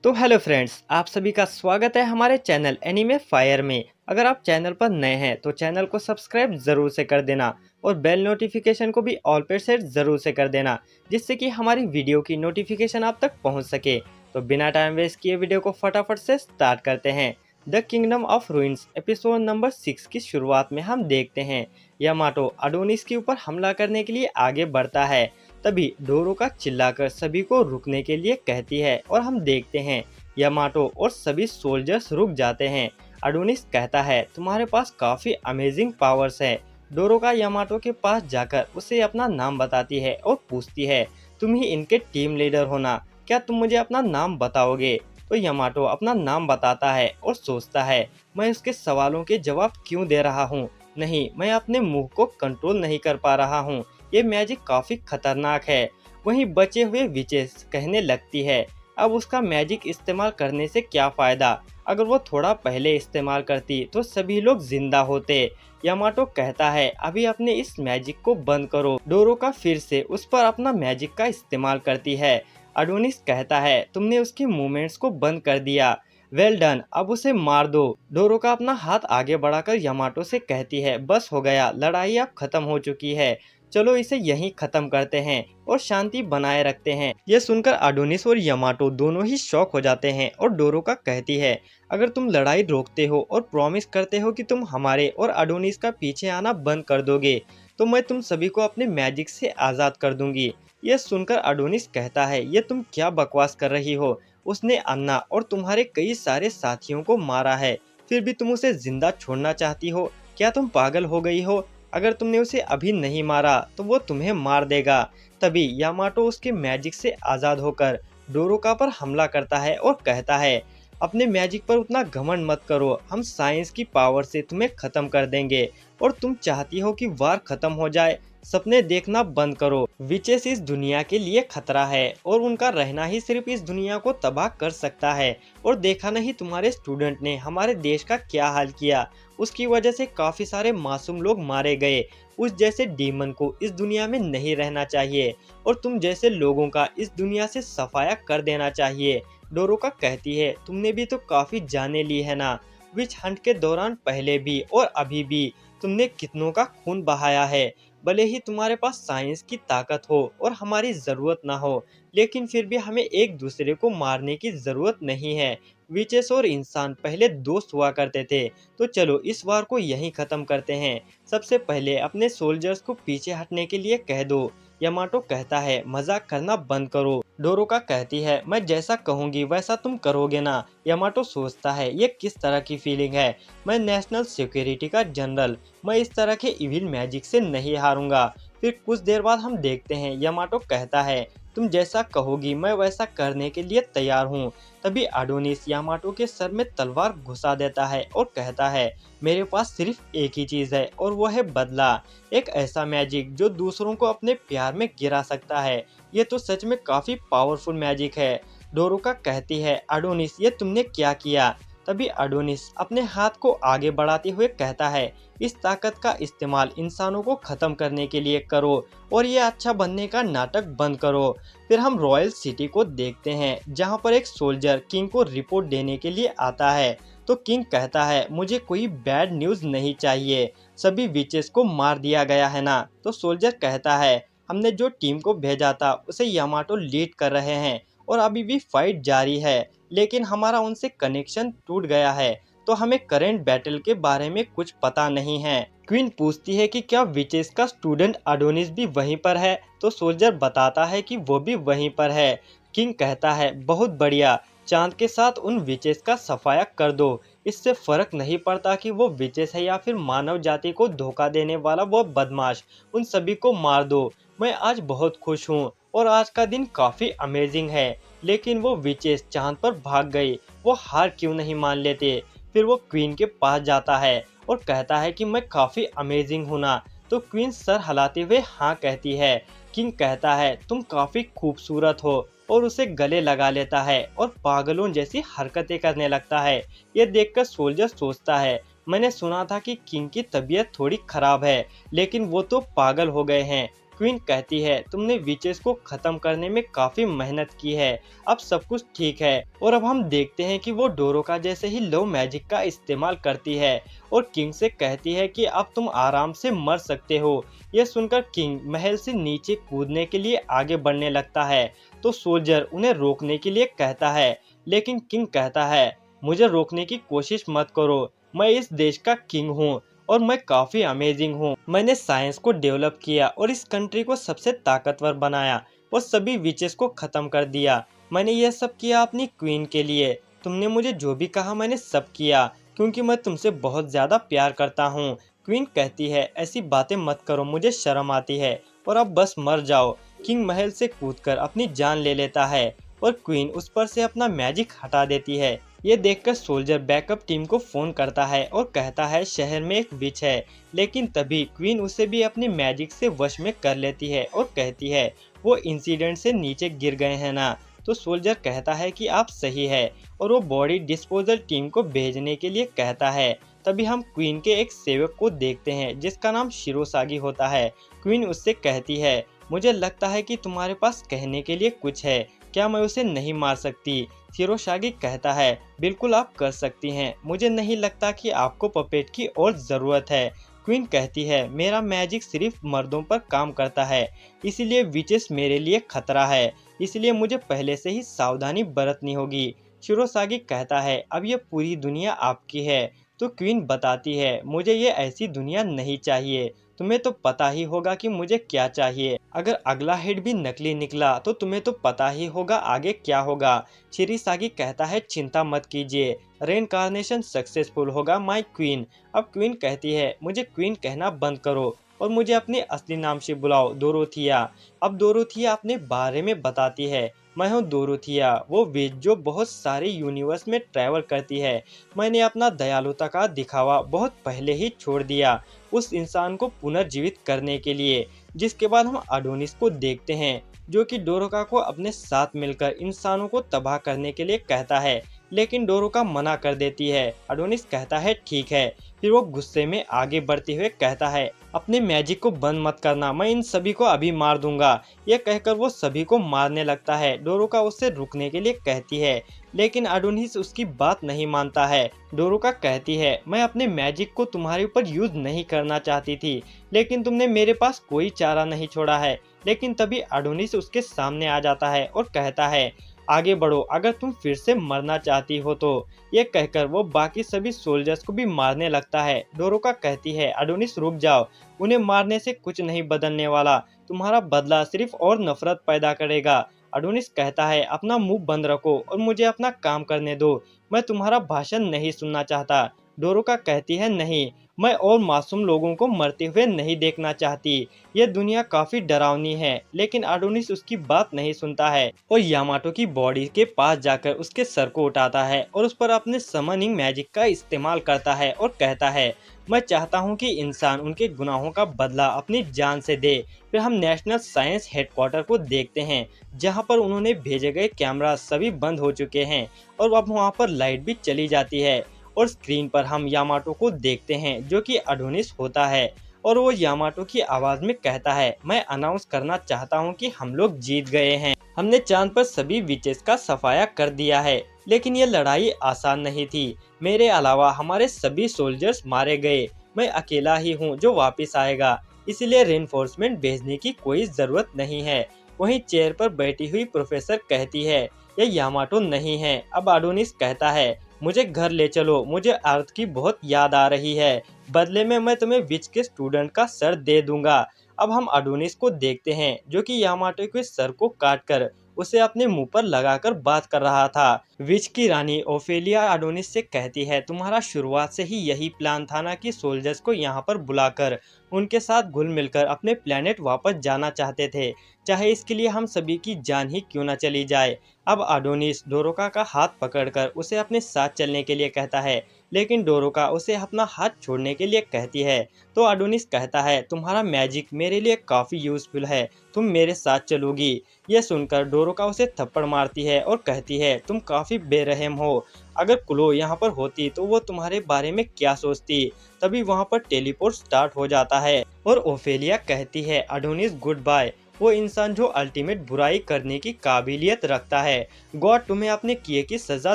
तो hello friends, आप सभी का स्वागत है हमारे चैनल एनीमे फायर में। अगर आप चैनल पर नए हैं तो चैनल को सब्सक्राइब ज़रूर से कर देना और बेल नोटिफिकेशन को भी ऑल पर सेट ज़रूर से कर देना, जिससे कि हमारी वीडियो की नोटिफिकेशन आप तक पहुंच सके। तो बिना टाइम वेस्ट किए वीडियो को फटाफट से स्टार्ट करते हैं। The kingdom of ruins episode number 6 की शुरुआत में हम देखते हैं यामाटो अडोनिस के ऊपर हमला करने के लिए आगे बढ़ता है। तभी डोरोका चिल्लाकर सभी को रुकने के लिए कहती है और हम देखते हैं यामाटो और सभी सोल्जर्स रुक जाते हैं। अडोनिस कहता है तुम्हारे पास काफी अमेजिंग पावर्स है। डोरोका यामाटो के पास जाकर उसे अपना नाम बताती है और पूछती है तुम ही इनके टीम लीडर हो ना, क्या तुम मुझे अपना नाम बताओगे? तो यामाटो अपना नाम बताता है और सोचता है मैं उसके सवालों के जवाब क्यों दे रहा हूँ। नहीं, मैं अपने मुंह को कंट्रोल नहीं कर पा रहा हूँ, ये मैजिक काफी खतरनाक है। वहीं बचे हुए विचेस कहने लगती है अब उसका मैजिक इस्तेमाल करने से क्या फायदा, अगर वो थोड़ा पहले इस्तेमाल करती तो सभी लोग जिंदा होते। यामाटो कहता है अभी अपने इस मैजिक को बंद करो। डोरोका फिर से उस पर अपना मैजिक का इस्तेमाल करती है। अडोनिस कहता है तुमने उसके मूवमेंट्स को बंद कर दिया, वेल डन, अब उसे मार दो। डोरोका अपना हाथ आगे बढ़ाकर यामाटो से कहती है बस हो गया, लड़ाई अब खत्म हो चुकी है, चलो इसे यहीं खत्म करते हैं और शांति बनाए रखते हैं। यह सुनकर अडोनिस और यामाटो दोनों ही शॉक हो जाते हैं और डोरोका कहती है अगर तुम लड़ाई रोकते हो और प्रॉमिस करते हो कि तुम हमारे और अडोनिस का पीछे आना बंद कर दोगे तो मैं तुम सभी को अपने मैजिक से आज़ाद कर दूंगी। यह सुनकर अडोनिस कहता है ये तुम क्या बकवास कर रही हो, उसने अन्ना और तुम्हारे कई सारे साथियों को मारा है, फिर भी तुम उसे जिंदा छोड़ना चाहती हो, क्या तुम पागल हो गई हो? अगर तुमने उसे अभी नहीं मारा तो वो तुम्हें मार देगा। तभी यामाटो उसके मैजिक से आज़ाद होकर डोरोका पर हमला करता है और कहता है अपने मैजिक पर उतना घमंड मत करो, हम साइंस की पावर से तुम्हें खत्म कर देंगे और तुम चाहती हो कि वार खत्म हो जाए, सपने देखना बंद करो। विचेस इस दुनिया के लिए खतरा है और उनका रहना ही सिर्फ इस दुनिया को तबाह कर सकता है। और देखा नहीं तुम्हारे स्टूडेंट ने हमारे देश का क्या हाल किया, उसकी वजह से काफी सारे मासूम लोग मारे गए। उस जैसे डीमन को इस दुनिया में नहीं रहना चाहिए और तुम जैसे लोगों का इस दुनिया से सफाया कर देना चाहिए। डोरोका कहती है तुमने भी तो काफी जाने ली है ना, विच हंट के दौरान पहले भी और अभी भी तुमने कितनों का खून बहाया है। भले ही तुम्हारे पास साइंस की ताकत हो और हमारी ज़रूरत ना हो, लेकिन फिर भी हमें एक दूसरे को मारने की ज़रूरत नहीं है। विचेस और इंसान पहले दोस्त हुआ करते थे, तो चलो इस वार को यहीं ख़त्म करते हैं। सबसे पहले अपने सोल्जर्स को पीछे हटने के लिए कह दो। यामाटो कहता है मजाक करना बंद करो। डोरोका कहती है मैं जैसा कहूँगी वैसा तुम करोगे ना। यामाटो सोचता है ये किस तरह की फीलिंग है, मैं नेशनल सिक्योरिटी का जनरल, मैं इस तरह के इविल मैजिक से नहीं हारूंगा। फिर कुछ देर बाद हम देखते हैं यामाटो कहता है तुम जैसा कहोगी मैं वैसा करने के लिए तैयार हूँ। तभी अडोनिस यामाटो के सर में तलवार घुसा देता है और कहता है मेरे पास सिर्फ एक ही चीज़ है और वो है बदला, एक ऐसा मैजिक जो दूसरों को अपने प्यार में गिरा सकता है। ये तो सच में काफ़ी पावरफुल मैजिक है। डोरोका कहती है अडोनिस ये तुमने क्या किया? तभी अडोनिस अपने हाथ को आगे बढ़ाते हुए कहता है इस ताकत का इस्तेमाल इंसानों को खत्म करने के लिए करो और ये अच्छा बनने का नाटक बंद करो। फिर हम रॉयल सिटी को देखते हैं जहां पर एक सोल्जर किंग को रिपोर्ट देने के लिए आता है। तो किंग कहता है मुझे कोई बैड न्यूज़ नहीं चाहिए, सभी विचेस को मार दिया गया है ना। तो सोल्जर कहता है हमने जो टीम को भेजा था उसे यामाटो लीड कर रहे हैं और अभी भी फाइट जारी है, लेकिन हमारा उनसे कनेक्शन टूट गया है तो हमें करेंट बैटल के बारे में कुछ पता नहीं है। क्वीन पूछती है कि क्या विचेस का स्टूडेंट अडोनिस भी वहीं पर है? तो सोल्जर बताता है कि वो भी वहीं पर है। किंग कहता है बहुत बढ़िया, चांद के साथ उन विचेस का सफाया कर दो, इससे फर्क नहीं पड़ता कि वो विचेस है या फिर मानव जाति को धोखा देने वाला वो बदमाश, उन सभी को मार दो। मैं आज बहुत खुश हूँ और आज का दिन काफ़ी अमेजिंग है, लेकिन वो विचेस चांद पर भाग गई, वो हार क्यों नहीं मान लेते? फिर वो क्वीन के पास जाता है और कहता है कि मैं काफ़ी अमेजिंग हूँ ना। तो क्वीन सर हिलाते हुए हाँ कहती है। किंग कहता है तुम काफ़ी खूबसूरत हो और उसे गले लगा लेता है और पागलों जैसी हरकतें करने लगता है। ये देखकर सोल्जर सोचता है मैंने सुना था कि किंग की तबीयत थोड़ी खराब है, लेकिन वो तो पागल हो गए हैं। क्वीन कहती है तुमने विचेस को खत्म करने में काफी मेहनत की है, अब सब कुछ ठीक है। और अब हम देखते हैं कि वो डोरोका जैसे ही लो मैजिक का इस्तेमाल करती है और किंग से कहती है कि अब तुम आराम से मर सकते हो। यह सुनकर किंग महल से नीचे कूदने के लिए आगे बढ़ने लगता है तो सोल्जर उन्हें रोकने के लिए कहता है, लेकिन किंग कहता है मुझे रोकने की कोशिश मत करो, मैं इस देश का किंग हूँ और मैं काफी अमेजिंग हूँ। मैंने साइंस को डेवलप किया और इस कंट्री को सबसे ताकतवर बनाया और सभी विचेस को खत्म कर दिया। मैंने यह सब किया अपनी क्वीन के लिए। तुमने मुझे जो भी कहा मैंने सब किया क्योंकि मैं तुमसे बहुत ज्यादा प्यार करता हूँ। क्वीन कहती है ऐसी बातें मत करो, मुझे शर्म आती है और अब बस मर जाओ। किंग महल से कूदकर अपनी जान ले लेता है और क्वीन उस पर से अपना मैजिक हटा देती है। ये देखकर सोल्जर बैकअप टीम को फोन करता है और कहता है शहर में एक विच है, लेकिन तभी क्वीन उसे भी अपनी मैजिक से वश में कर लेती है और कहती है वो इंसिडेंट से नीचे गिर गए हैं ना। तो सोल्जर कहता है कि आप सही है और वो बॉडी डिस्पोजल टीम को भेजने के लिए कहता है। तभी हम क्वीन के एक सेवक को देखते हैं जिसका नाम शिरोसागी होता है। क्वीन उससे कहती है मुझे लगता है कि तुम्हारे पास कहने के लिए कुछ है, क्या मैं उसे नहीं मार सकती? शिरोसागी कहता है बिल्कुल आप कर सकती हैं, मुझे नहीं लगता कि आपको पपेट की और ज़रूरत है। क्वीन कहती है मेरा मैजिक सिर्फ मर्दों पर काम करता है, इसीलिए विचेस मेरे लिए खतरा है, इसलिए मुझे पहले से ही सावधानी बरतनी होगी। शिरोसागी कहता है अब ये पूरी दुनिया आपकी है। तो क्वीन बताती है मुझे ये ऐसी दुनिया नहीं चाहिए, तुम्हें तो पता ही होगा कि मुझे क्या चाहिए। अगर अगला हेड भी नकली निकला तो तुम्हें तो पता ही होगा आगे क्या होगा। शिरोसागी कहता है चिंता मत कीजिए, रेनकार्नेशन सक्सेसफुल होगा माय क्वीन। अब क्वीन कहती है मुझे क्वीन कहना बंद करो और मुझे अपने असली नाम से बुलाओ, डोरोथिया। अब डोरोथिया अपने बारे में बताती है मैं हूँ डोरोथिया, वो विच जो बहुत सारे यूनिवर्स में ट्रैवल करती है। मैंने अपना दयालुता का दिखावा बहुत पहले ही छोड़ दिया उस इंसान को पुनर्जीवित करने के लिए। जिसके बाद हम अडोनिस को देखते हैं जो कि डोरोका को अपने साथ मिलकर इंसानों को तबाह करने के लिए कहता है, लेकिन डोरोका मना कर देती है। अडोनिस कहता है ठीक है, फिर वो गुस्से में आगे बढ़ते हुए कहता है अपने मैजिक को बंद मत करना, मैं इन सभी को अभी मार दूंगा। यह कहकर वो सभी को मारने लगता है। डोरोका उससे रुकने के लिए कहती है, लेकिन अडोनिस उसकी बात नहीं मानता है। डोरोका कहती है मैं अपने मैजिक को तुम्हारे ऊपर यूज नहीं करना चाहती थी, लेकिन तुमने मेरे पास कोई चारा नहीं छोड़ा है। लेकिन तभी अडोनिस उसके सामने आ जाता है और कहता है आगे बढ़ो अगर तुम फिर से मरना चाहती हो तो। ये कहकर वो बाकी सभी सोल्जर्स को भी मारने लगता है। डोरोका कहती है अडोनिस रुक जाओ, उन्हें मारने से कुछ नहीं बदलने वाला, तुम्हारा बदला सिर्फ और नफरत पैदा करेगा। अडोनिस कहता है अपना मुंह बंद रखो और मुझे अपना काम करने दो, मैं तुम्हारा भाषण नहीं सुनना चाहता। डोरोका कहती है नहीं, मैं और मासूम लोगों को मरते हुए नहीं देखना चाहती, यह दुनिया काफी डरावनी है। लेकिन अडोनिस उसकी बात नहीं सुनता है और यामाटो की बॉडी के पास जाकर उसके सर को उठाता है और उस पर अपने समनिंग मैजिक का इस्तेमाल करता है और कहता है मैं चाहता हूं कि इंसान उनके गुनाहों का बदला अपनी जान से दे। फिर हम नेशनल साइंस हेडक्वार्टर को देखते हैं जहां पर उन्होंने भेजे गए कैमरा सभी बंद हो चुके हैं और अब वहां पर लाइट भी चली जाती है और स्क्रीन पर हम यामाटो को देखते हैं जो कि अडोनिस होता है और वो यामाटो की आवाज में कहता है मैं अनाउंस करना चाहता हूँ कि हम लोग जीत गए हैं, हमने चांद पर सभी विचेस का सफाया कर दिया है। लेकिन ये लड़ाई आसान नहीं थी, मेरे अलावा हमारे सभी सोल्जर्स मारे गए, मैं अकेला ही हूँ जो वापस आएगा, इसलिए रेनफोर्समेंट भेजने की कोई जरूरत नहीं है। वहीं चेयर पर बैठी हुई प्रोफेसर कहती है यह यामाटो नहीं है। अब अडोनिस कहता है मुझे घर ले चलो, मुझे अर्थ की बहुत याद आ रही है, बदले में मैं तुम्हें विच के स्टूडेंट का सर दे दूंगा। अब हम अडोनिस को देखते हैं जो कि यामाटो के सर को काटकर उसे अपने मुंह पर लगाकर बात कर रहा था। विच की रानी ओफेलिया अडोनिस से कहती है तुम्हारा शुरुआत से ही यही प्लान था ना कि सोल्जर्स को यहाँ पर बुलाकर उनके साथ घुल मिलकर अपने प्लेनेट वापस जाना चाहते थे, चाहे इसके लिए हम सभी की जान ही क्यों न चली जाए। अब अडोनिस डोरोका का हाथ पकड़कर उसे अपने साथ चलने के लिए कहता है, लेकिन डोरोका उसे अपना हाथ छोड़ने के लिए कहती है। तो अडोनिस कहता है तुम्हारा मैजिक मेरे लिए काफी यूजफुल है, तुम मेरे साथ चलोगी। यह सुनकर डोरोका उसे थप्पड़ मारती है और कहती है तुम काफी बेरहम हो, अगर क्लो यहाँ पर होती तो वो तुम्हारे बारे में क्या सोचती। तभी वहाँ पर टेलीपोर्ट स्टार्ट हो जाता है और ओफेलिया कहती है अडोनिस गुड बाय। वो इंसान जो अल्टीमेट बुराई करने की काबिलियत रखता है, गॉड तुम्हें अपने किए की सजा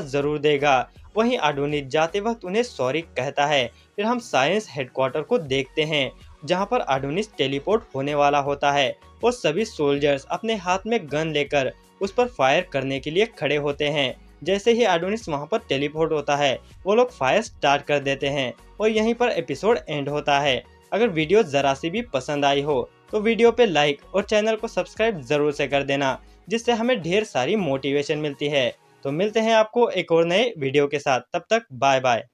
जरूर देगा। वहीं अडोनिस जाते वक्त उन्हें सॉरी कहता है। फिर हम साइंस हेडक्वार्टर को देखते हैं जहाँ पर अडोनिस टेलीपोर्ट होने वाला होता है और सभी सोल्जर्स अपने हाथ में गन लेकर उस पर फायर करने के लिए खड़े होते हैं। जैसे ही एडोनिस वहां पर टेलीपोर्ट होता है वो लोग फायर स्टार्ट कर देते हैं और यहीं पर एपिसोड एंड होता है। अगर वीडियो ज़रा सी भी पसंद आई हो तो वीडियो पे लाइक और चैनल को सब्सक्राइब ज़रूर से कर देना, जिससे हमें ढेर सारी मोटिवेशन मिलती है। तो मिलते हैं आपको एक और नए वीडियो के साथ, तब तक बाय बाय।